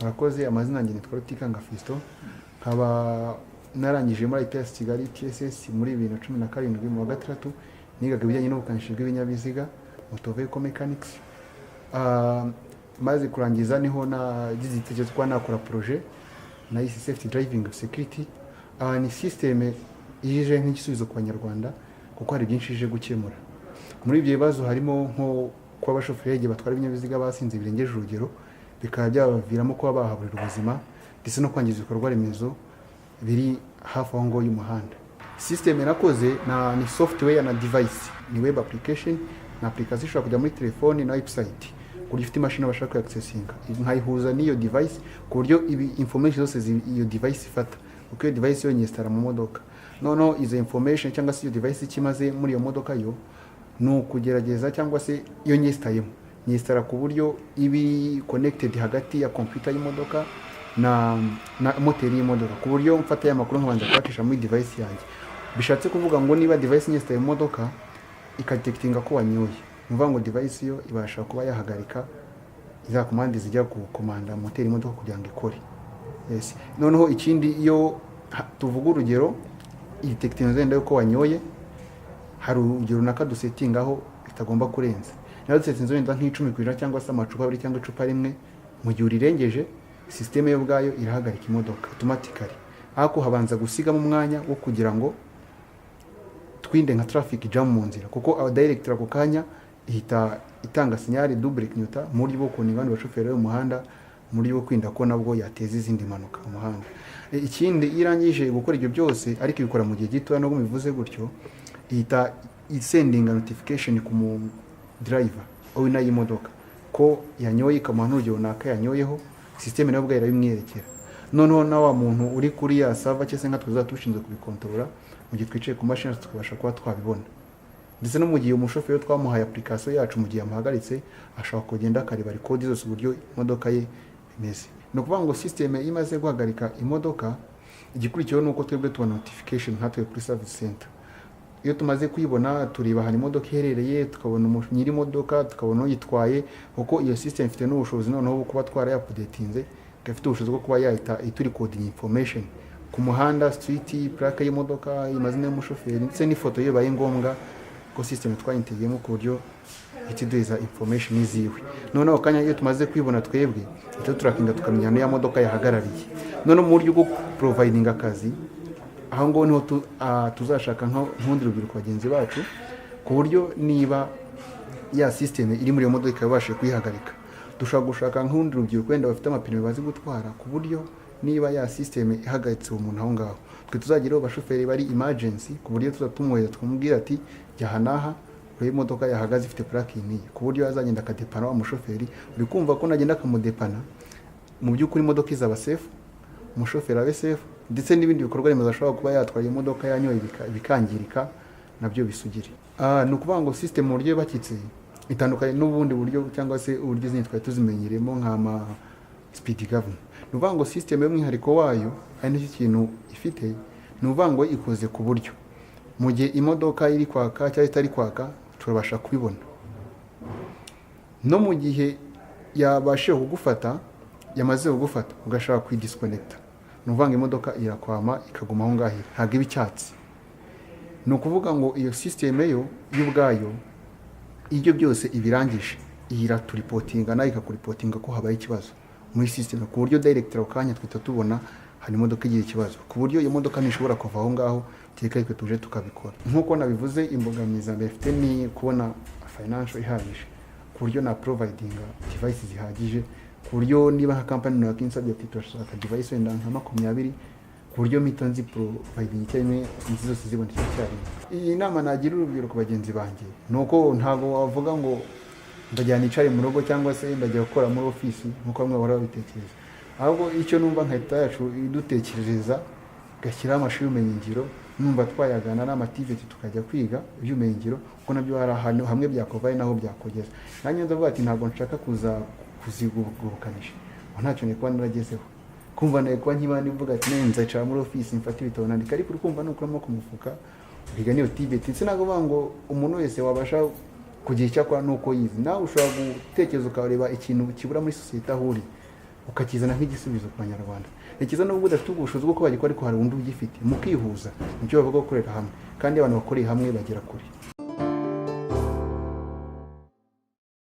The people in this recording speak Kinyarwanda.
Murakoze. Amazina yanjye nitwa Rutikanga Fiston, nkaba narangije muri IPS Kigali TSS muri 2017 mu wa gatandatu, nigaga ibijyanye n'ubukanishi bw'ibinyabiziga motor vehicle mechanics. Maze kurangiza niho nagize igitekerezo kwa nakora projet na safety driving security. Ni system ije nk'igisubizo ku Banyarwanda kuko hari byinshi ije gukemura. Muri ibyo bibazo harimo nko kuba abashoferi batwara ibinyabiziga basinze birengeje urugero, bikaba byabaviramo kuba bahaburira ubuzima ndetse no kwangiza ibikorwa remezo biri hafi aho ngo y'umuhanda. System nakoze ni software na device, ni web application na application ishobora kujya muri telefone na website kuri ifite imashini bashaka accessinga, nkayihuza n'iyo device ku buryo ibi information zose iyo device ifata, uko iyo device yo nyistara mu modoka. Noneho izo information cyangwa se iyo device ikimaze muri iyo modoka yo no kugerageza cyangwa se iyo nyistara ku buryo ibi connected hagati ya computer y'imodoka na moteri y'imodoka, ku buryo mfata ya makuru nkabanza kwatisha muri device yanjye. Bishatse kuvuga ngo niba device nyistara y'imodoka ikadetectinga ko wanyoye, mvuga ngo device yo ibasha kuba yahagarika za command zijya ku komanda moteri y'imodoka kugira ngo ikore. Yes. Noneho ikindi iyo tuvuga urugero idetectinga zenda ko wanyoye, hari urugero nakadu setting aho itagomba kurenza. Nayo setting wenda nk'10% cyangwa se amacupa abiri cyangwa icupa rimwe, mu gihe urirengeje system yo bwayo irahagarika imodoka automatically. Ako habanza gusiga mu mwanya wo kugira ngo twinde nka traffic jam mu nzira, kuko director ako kanya ihita itanga signal double nyuta muri bwo kuninga abandi bashoferi bo mu muhanda, muri bwo kwinda ko nabwo yateza izindi mpanuka mu muhanda. Ikindi irangije gukora ibyo byose ariko ibikora mu gihe gito, no bivuze gutyo ihita isendinga notification ku mu driver owe nayo imodoka ko yanyoye, ikamuha urugero naka yanyoyeho, system nayo bwa irabimwerekera. Noneho na wa muntu uri kuri ya server cyese nka tuzatubishinzwe kubikontorora mu gihe twicaye ku machine tukabasha kuba twabibona. Ndetse no mu gihe umushoferi twamuhaye application yacu mu gihe amuhagaritse ashaka kugenda akareba record zose uburyo imodoka ye imeze. No kuvuga ngo system imaze guhagarika imodoka, igikurikiyeho nuko twebwe tubona notification hatwe kuri service center. Iyo tumaze kuyibona tureba hari imodoka iherereye, tukabona nyiri imodoka, tukabona uyitwaye, kuko iyo system ifite n'ubushobozi noneho bwo kuba twara updatinze, gafite ubushobozi bwo kuba yahita ituri coding information ku muhanda, street, plaque y'imodoka, amazina y'umushoferi ndetse n'ifoto iyo baye ngombwa, ko system twayintegeyemo ku buryo itiduza information iziwe. Noneho kanya iyo tumaze kwibona twebwe icyo turakinga tukamenya no ya modoka yahagarariye. None mu buryo bwo providing akazi, aho ngo niho tuzashaka nk'undi rubyiruko bagenzi bacu, ku buryo niba ya system iri muri iyo modoka ikabasha kwihagarika, dushaka gushaka nk'undi rubyiruko wenda bafite amapine bazi gutwara, ku buryo niba ya system ihagaritse umuntu aho ngaho, twe tuzagira abashoferi bari emergency, ku buryo tuzatumuhera twumubwira ati jyahanaha iyo modoka yahagaze ifite plaque ni, ku buryo azagenda akadepana wa mushoferi, uri kumva ko nagenda akamudepana mu by'ukuri imodoka izaba safe, umushoferi abe safe, ndetse n'ibindi bikorwa remezo ashobora kuba yatwaye imodoka yanyoye bikangirika nabyo bisugire. Ni ukuvuga ngo system mu buryo bakitse itandukanye n'ubundi buryo cyangwa se uburyo zindi twari tuzimenyeremo nk'ama speed governor. Ni ukuvuga ngo system y'umwihariko wayo ari n'icyo kintu ifite, ni ukuvuga ngo ikoze ku buryo mu gihe imodoka iri kwaka cyangwa itari kwaka turabasha kubibona, no mu gihe yabashe kugufata, yamaze kugufata ugashaka kwidisconnecta, ni ukuvuga ngo imodoka irakwama ikaguma aho ngaho ntabwo iba icyatsi. Ni ukuvuga ngo iyo system yo y'ubwayo ibyo byose ibirangije iraturipotinga nayo ikakuripotinga ko habaye ikibazo muri system, ku buryo director ukanya twita tubona hari imodoka igiye ikibazo, ku buryo iyo modoka ntishobora kuva aho ngaho cyeka tuje tukabikora. Nkuko nabivuze, imbogamiza mbefite ni kubona financial ihagije, ku buryo na providing devices zihagije, ku buryo niba nka company na kinsabye ati turashaka device wenda nka 20, ku buryo mpita nzi providing cyane izi zose zibonetse cyane. Iyi nama nagira urubyiruko bagenzi banjye nuko ntago wavuga ngo ndajyana icari mu rugo cyangwa se ndajya gukora muri office nkuko bamwe bahora babitekereza, ahubwo icyo numva nka leta yacu idutekerereza gashyira amashuri y'ubumenyingiro, numva twayagana n'amativeti tukajya kwiga iby'ubumenyingiro, kuko nabyo hari ahantu hamwe byakovaye naho byakogeza. Nanjye ndavuga ati ntabwo nshaka kuzigurukanisha, ntacyo nekuba naragezeho, kumva nekuba nk'ibandi mvuga ati nenza icara muri office mfata ibitabo nandika, ariko ukumva nukuramo ku mufuka ukiga niyo tiveti. Sinavuga ngo umuntu wese wabasha kugira icyo akora nuko yize, nawe ushobora gutekereza ukareba ikintu kibura muri society aho uri ukakizana nk'igisubizo ku banyarwanda. Ikiza n'ubwo udafite ubushobozi bwo kuba wagikora ariko hari undi ugifite, mukihuza nicyo bavuga gukorera hamwe, kandi abantu bakoreye hamwe bagera kure.